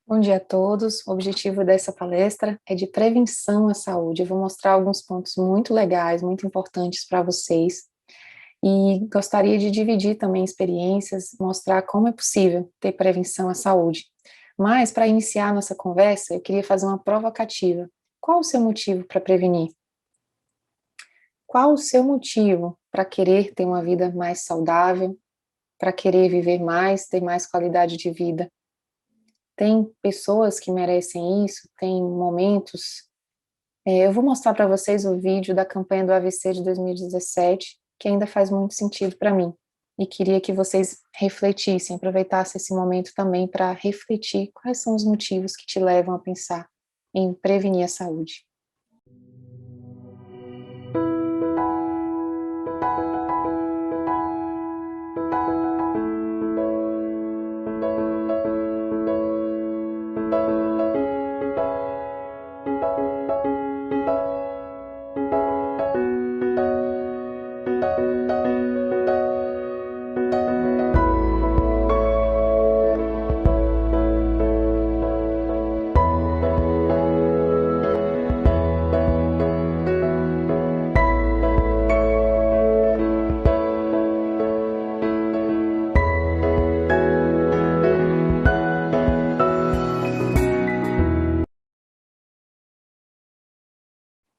Bom dia a todos. O objetivo dessa palestra é de prevenção à saúde. Eu vou mostrar alguns pontos muito legais, muito importantes para vocês. E gostaria de dividir também experiências, mostrar como é possível ter prevenção à saúde. Mas, para iniciar nossa conversa, eu queria fazer uma provocativa. Qual o seu motivo para prevenir? Qual o seu motivo para querer ter uma vida mais saudável, para querer viver mais, ter mais qualidade de vida? Tem pessoas que merecem isso, tem momentos. Eu vou mostrar para vocês o vídeo da campanha do AVC de 2017, que ainda faz muito sentido para mim. E queria que vocês refletissem, aproveitassem esse momento também para refletir quais são os motivos que te levam a pensar em prevenir a saúde.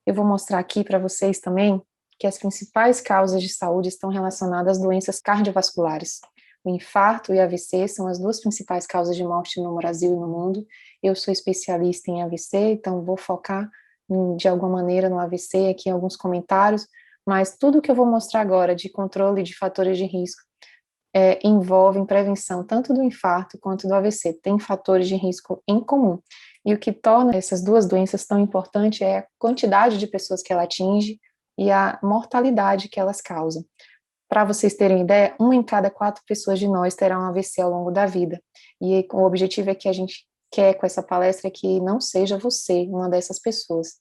Eu vou mostrar aqui para vocês também que as principais causas de saúde estão relacionadas às doenças cardiovasculares. O infarto e AVC são as duas principais causas de morte no Brasil e no mundo. Eu sou especialista em AVC, então vou focar de alguma maneira no AVC aqui em alguns comentários, mas tudo que eu vou mostrar agora de controle de fatores de risco envolvem prevenção tanto do infarto quanto do AVC, tem fatores de risco em comum. E o que torna essas duas doenças tão importantes é a quantidade de pessoas que ela atinge e a mortalidade que elas causam. Para vocês terem ideia, 1 em cada 4 pessoas de nós terá um AVC ao longo da vida. E o objetivo é que a gente quer com essa palestra é que não seja você uma dessas pessoas.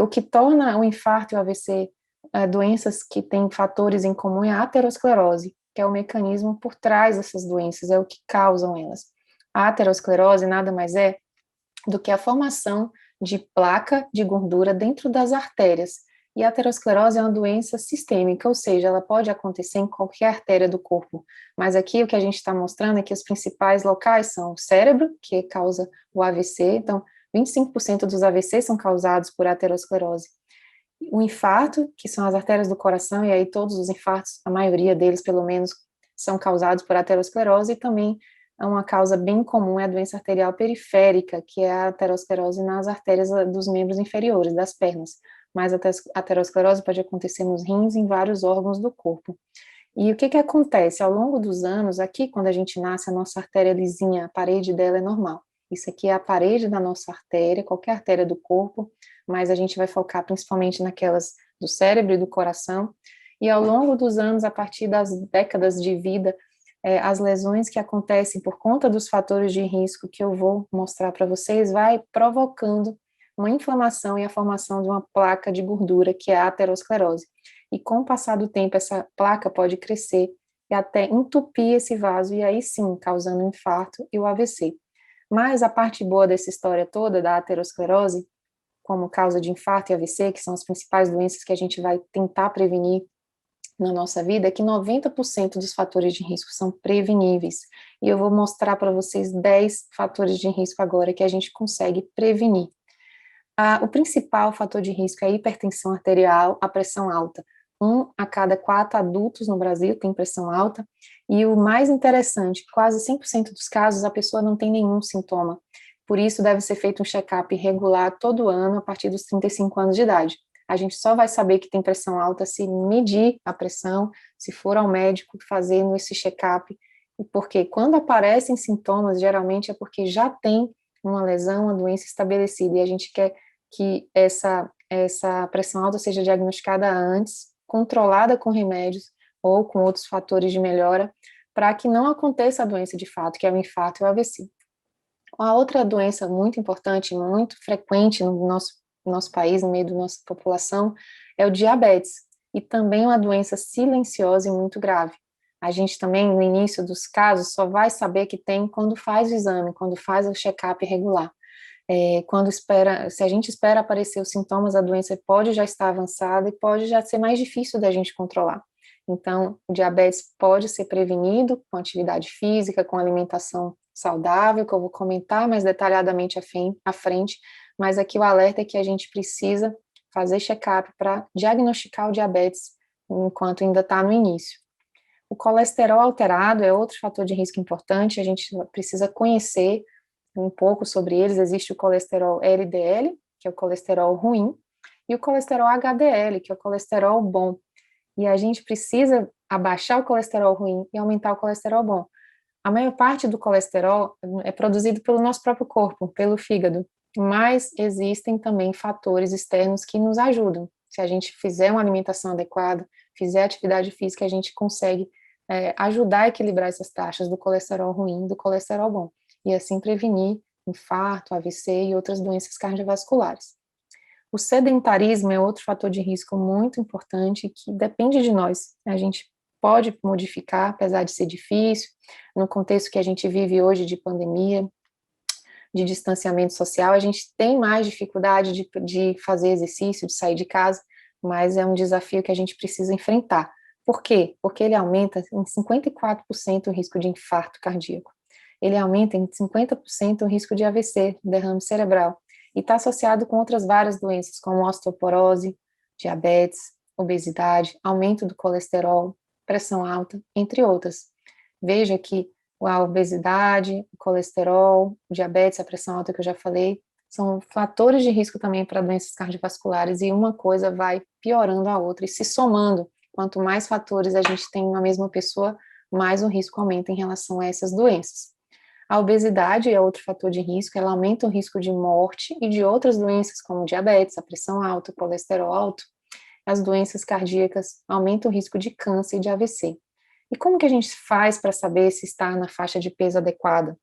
O que torna o infarto e o AVC doenças que têm fatores em comum é a aterosclerose, que é o mecanismo por trás dessas doenças, é o que causam elas. A aterosclerose nada mais é do que a formação de placa de gordura dentro das artérias. E a aterosclerose é uma doença sistêmica, ou seja, ela pode acontecer em qualquer artéria do corpo. Mas aqui o que a gente está mostrando é que os principais locais são o cérebro, que causa o AVC, então 25% dos AVC são causados por aterosclerose. O infarto, que são as artérias do coração, e aí todos os infartos, a maioria deles pelo menos, são causados por aterosclerose, e também uma causa bem comum é a doença arterial periférica, que é a aterosclerose nas artérias dos membros inferiores, das pernas. Mas a aterosclerose pode acontecer nos rins e em vários órgãos do corpo. E o que que acontece? Ao longo dos anos, aqui quando a gente nasce, a nossa artéria lisinha, a parede dela é normal. Isso aqui é a parede da nossa artéria, qualquer artéria do corpo, mas a gente vai focar principalmente naquelas do cérebro e do coração. E ao longo dos anos, a partir das décadas de vida, as lesões que acontecem por conta dos fatores de risco que eu vou mostrar para vocês, vai provocando uma inflamação e a formação de uma placa de gordura, que é a aterosclerose. E com o passar do tempo, essa placa pode crescer e até entupir esse vaso, e aí sim, causando um infarto e o AVC. Mas a parte boa dessa história toda, da aterosclerose, como causa de infarto e AVC, que são as principais doenças que a gente vai tentar prevenir na nossa vida, é que 90% dos fatores de risco são preveníveis. E eu vou mostrar para vocês 10 fatores de risco agora que a gente consegue prevenir. O principal fator de risco é a hipertensão arterial, a pressão alta. 1 a cada 4 adultos no Brasil tem pressão alta, e o mais interessante, quase 100% dos casos a pessoa não tem nenhum sintoma. Por isso deve ser feito um check-up regular todo ano a partir dos 35 anos de idade. A gente só vai saber que tem pressão alta se medir a pressão, se for ao médico fazendo esse check-up, porque quando aparecem sintomas, geralmente é porque já tem uma lesão, uma doença estabelecida, e a gente quer que essa pressão alta seja diagnosticada antes, controlada com remédios ou com outros fatores de melhora, para que não aconteça a doença de fato, que é o infarto e o AVC. A outra doença muito importante, muito frequente no nosso país, no meio da nossa população, é o diabetes, e também uma doença silenciosa e muito grave. A gente também, no início dos casos, só vai saber que tem quando faz o exame, quando faz o check-up regular. Se a gente espera aparecer os sintomas, a doença pode já estar avançada e pode já ser mais difícil da gente controlar. Então, o diabetes pode ser prevenido com atividade física, com alimentação saudável, que eu vou comentar mais detalhadamente à frente, mas aqui o alerta é que a gente precisa fazer check-up para diagnosticar o diabetes enquanto ainda está no início. O colesterol alterado é outro fator de risco importante, a gente precisa conhecer um pouco sobre eles. Existe o colesterol LDL, que é o colesterol ruim, e o colesterol HDL, que é o colesterol bom. E a gente precisa abaixar o colesterol ruim e aumentar o colesterol bom. A maior parte do colesterol é produzido pelo nosso próprio corpo, pelo fígado, mas existem também fatores externos que nos ajudam. Se a gente fizer uma alimentação adequada, fizer atividade física, a gente consegue ajudar a equilibrar essas taxas do colesterol ruim e do colesterol bom, e assim prevenir infarto, AVC e outras doenças cardiovasculares. O sedentarismo é outro fator de risco muito importante que depende de nós. A gente pode modificar, apesar de ser difícil, no contexto que a gente vive hoje de pandemia, de distanciamento social, a gente tem mais dificuldade de fazer exercício, de sair de casa, mas é um desafio que a gente precisa enfrentar. Por quê? Porque ele aumenta em 54% o risco de infarto cardíaco. Ele aumenta em 50% o risco de AVC, derrame cerebral, e está associado com outras várias doenças, como osteoporose, diabetes, obesidade, aumento do colesterol, pressão alta, entre outras. Veja que a obesidade, o colesterol, o diabetes, a pressão alta que eu já falei, são fatores de risco também para doenças cardiovasculares, e uma coisa vai piorando a outra e se somando. Quanto mais fatores a gente tem na mesma pessoa, mais o risco aumenta em relação a essas doenças. A obesidade é outro fator de risco, ela aumenta o risco de morte e de outras doenças, como diabetes, a pressão alta, o colesterol alto. As doenças cardíacas aumentam o risco de câncer e de AVC. E como que a gente faz para saber se está na faixa de peso adequada?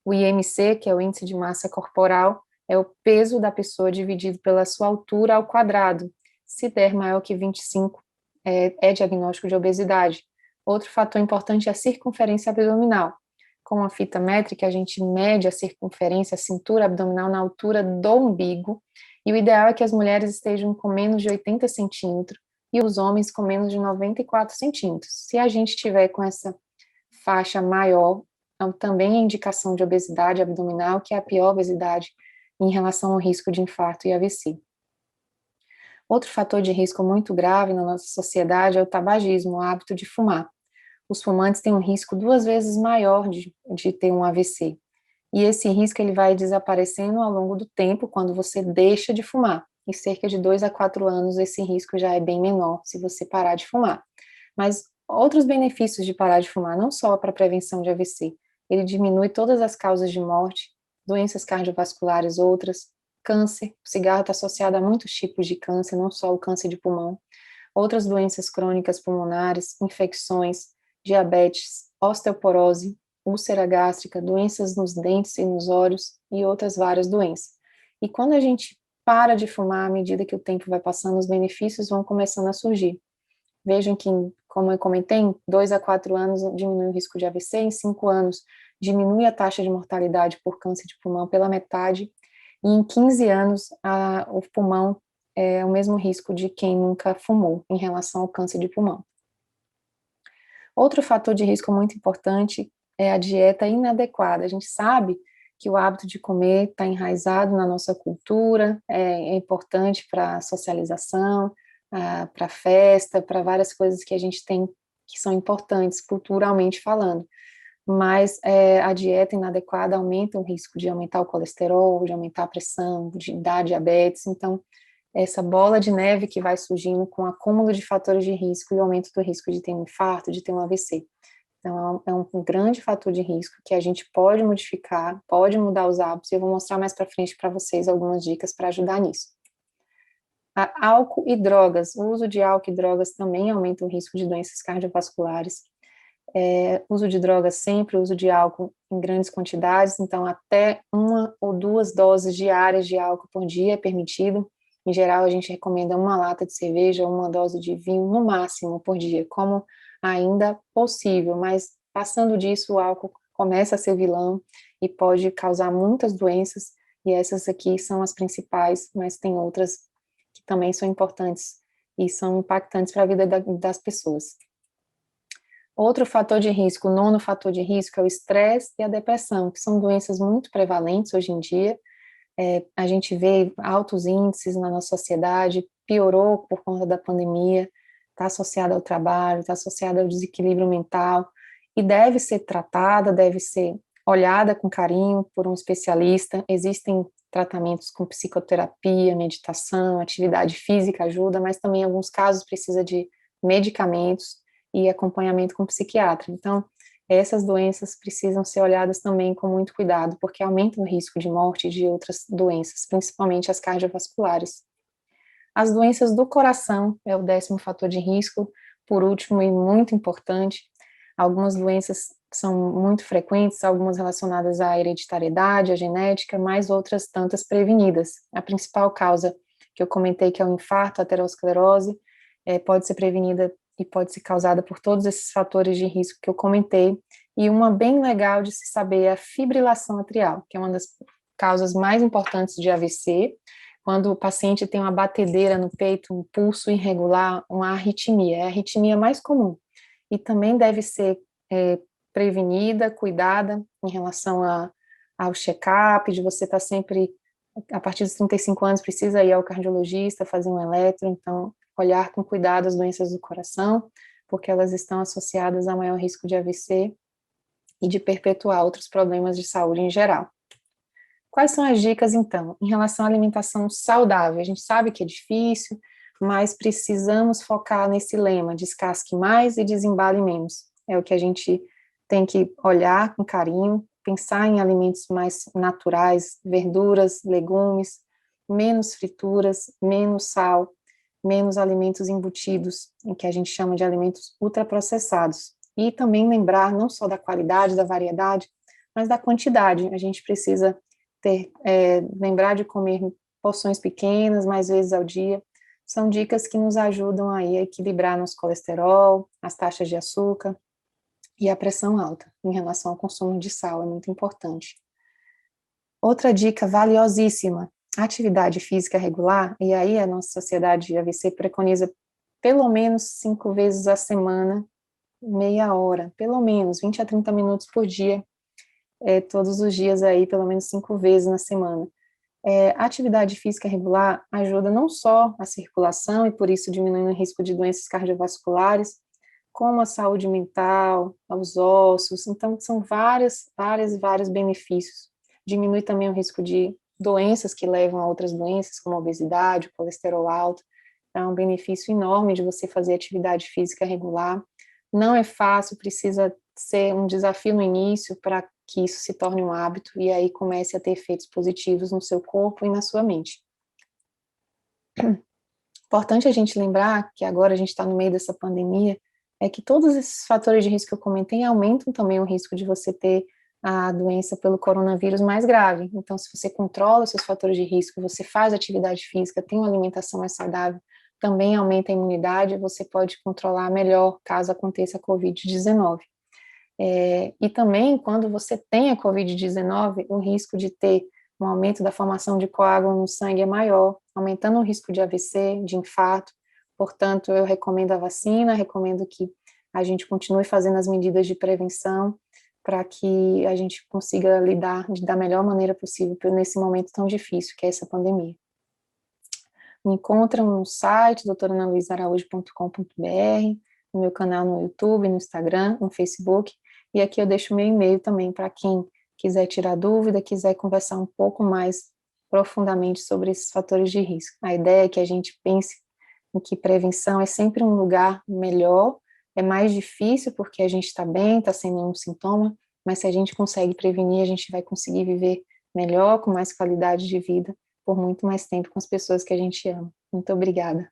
O IMC, que é o índice de massa corporal, é o peso da pessoa dividido pela sua altura ao quadrado. Se der maior que 25, é diagnóstico de obesidade. Outro fator importante é a circunferência abdominal. Com a fita métrica, a gente mede a circunferência, a cintura abdominal na altura do umbigo, e o ideal é que as mulheres estejam com menos de 80 centímetros e os homens com menos de 94 centímetros. Se a gente tiver com essa faixa maior, também é indicação de obesidade abdominal, que é a pior obesidade em relação ao risco de infarto e AVC. Outro fator de risco muito grave na nossa sociedade é o tabagismo, o hábito de fumar. Os fumantes têm um risco 2 vezes maior de ter um AVC. E esse risco ele vai desaparecendo ao longo do tempo quando você deixa de fumar. Em cerca de 2 a 4 anos, esse risco já é bem menor se você parar de fumar. Mas outros benefícios de parar de fumar, não só para a prevenção de AVC, ele diminui todas as causas de morte, doenças cardiovasculares outras, câncer. O cigarro está associado a muitos tipos de câncer, não só o câncer de pulmão, outras doenças crônicas pulmonares, infecções, diabetes, osteoporose, úlcera gástrica, doenças nos dentes e nos olhos e outras várias doenças. E quando a gente para de fumar, à medida que o tempo vai passando, os benefícios vão começando a surgir. Vejam que, como eu comentei, em 2 a 4 anos diminui o risco de AVC, em 5 anos diminui a taxa de mortalidade por câncer de pulmão pela metade, e em 15 anos o pulmão é o mesmo risco de quem nunca fumou em relação ao câncer de pulmão. Outro fator de risco muito importante é a dieta inadequada. A gente sabe que o hábito de comer está enraizado na nossa cultura, é importante para a socialização, para a festa, para várias coisas que a gente tem que são importantes culturalmente falando. Mas a dieta inadequada aumenta o risco de aumentar o colesterol, de aumentar a pressão, de dar diabetes. Então, essa bola de neve que vai surgindo com o acúmulo de fatores de risco e o aumento do risco de ter um infarto, de ter um AVC. Então, é um grande fator de risco que a gente pode modificar, pode mudar os hábitos, e eu vou mostrar mais para frente para vocês algumas dicas para ajudar nisso. Álcool e drogas. O uso de álcool e drogas também aumenta o risco de doenças cardiovasculares. Uso de drogas sempre, uso de álcool em grandes quantidades, então até 1 ou 2 doses diárias de álcool por dia é permitido. Em geral, a gente recomenda 1 lata de cerveja ou 1 dose de vinho, no máximo, por dia. Como ainda possível, mas passando disso, o álcool começa a ser vilão e pode causar muitas doenças, e essas aqui são as principais, mas tem outras que também são importantes e são impactantes para a vida das pessoas. Outro fator de risco, o nono fator de risco, é o estresse e a depressão, que são doenças muito prevalentes hoje em dia. A gente vê altos índices na nossa sociedade, piorou por conta da pandemia, está associada ao trabalho, está associada ao desequilíbrio mental, e deve ser tratada, deve ser olhada com carinho por um especialista. Existem tratamentos com psicoterapia, meditação, atividade física ajuda, mas também em alguns casos precisa de medicamentos e acompanhamento com psiquiatra. Então, essas doenças precisam ser olhadas também com muito cuidado, porque aumentam o risco de morte e de outras doenças, principalmente as cardiovasculares. As doenças do coração é o 10º fator de risco, por último e muito importante. Algumas doenças são muito frequentes, algumas relacionadas à hereditariedade, à genética, mas outras tantas prevenidas. A principal causa que eu comentei, que é o infarto, a aterosclerose, pode ser prevenida e pode ser causada por todos esses fatores de risco que eu comentei. E uma bem legal de se saber é a fibrilação atrial, que é uma das causas mais importantes de AVC, quando o paciente tem uma batedeira no peito, um pulso irregular, uma arritmia, é a arritmia mais comum. E também deve ser prevenida, cuidada em relação ao check-up, de você estar sempre, a partir dos 35 anos, precisa ir ao cardiologista, fazer um eletro, então, olhar com cuidado as doenças do coração, porque elas estão associadas a maior risco de AVC e de perpetuar outros problemas de saúde em geral. Quais são as dicas, então, em relação à alimentação saudável? A gente sabe que é difícil, mas precisamos focar nesse lema, descasque mais e desembale menos. É o que a gente tem que olhar com carinho, pensar em alimentos mais naturais, verduras, legumes, menos frituras, menos sal, menos alimentos embutidos, em que a gente chama de alimentos ultraprocessados. E também lembrar não só da qualidade, da variedade, mas da quantidade. A gente precisa lembrar de comer porções pequenas, mais vezes ao dia. São dicas que nos ajudam aí a equilibrar nosso colesterol, as taxas de açúcar e a pressão alta em relação ao consumo de sal, é muito importante. Outra dica valiosíssima, atividade física regular, e aí a nossa sociedade de AVC preconiza pelo menos 5 vezes a semana, meia hora, pelo menos 20 a 30 minutos por dia, todos os dias aí, pelo menos 5 vezes na semana. Atividade física regular ajuda não só a circulação e por isso diminuindo o risco de doenças cardiovasculares, como a saúde mental, aos ossos, então são vários benefícios. Diminui também o risco de doenças que levam a outras doenças, como a obesidade, o colesterol alto, é um benefício enorme de você fazer atividade física regular. Não é fácil, precisa ser um desafio no início para que isso se torne um hábito e aí comece a ter efeitos positivos no seu corpo e na sua mente. Importante a gente lembrar que agora a gente está no meio dessa pandemia, é que todos esses fatores de risco que eu comentei aumentam também o risco de você ter a doença pelo coronavírus mais grave. Então, se você controla os seus fatores de risco, você faz atividade física, tem uma alimentação mais saudável, também aumenta a imunidade, você pode controlar melhor caso aconteça a Covid-19. E também, quando você tem a Covid-19, o risco de ter um aumento da formação de coágulo no sangue é maior, aumentando o risco de AVC, de infarto. Portanto, eu recomendo a vacina, recomendo que a gente continue fazendo as medidas de prevenção para que a gente consiga lidar da melhor maneira possível nesse momento tão difícil que é essa pandemia. Me encontram no site doutoranaluizaaraújo.com.br, no meu canal no YouTube, no Instagram, no Facebook, e aqui eu deixo meu e-mail também para quem quiser tirar dúvida, quiser conversar um pouco mais profundamente sobre esses fatores de risco. A ideia é que a gente pense em que prevenção é sempre um lugar melhor, é mais difícil porque a gente está bem, está sem nenhum sintoma, mas se a gente consegue prevenir, a gente vai conseguir viver melhor, com mais qualidade de vida, por muito mais tempo com as pessoas que a gente ama. Muito obrigada.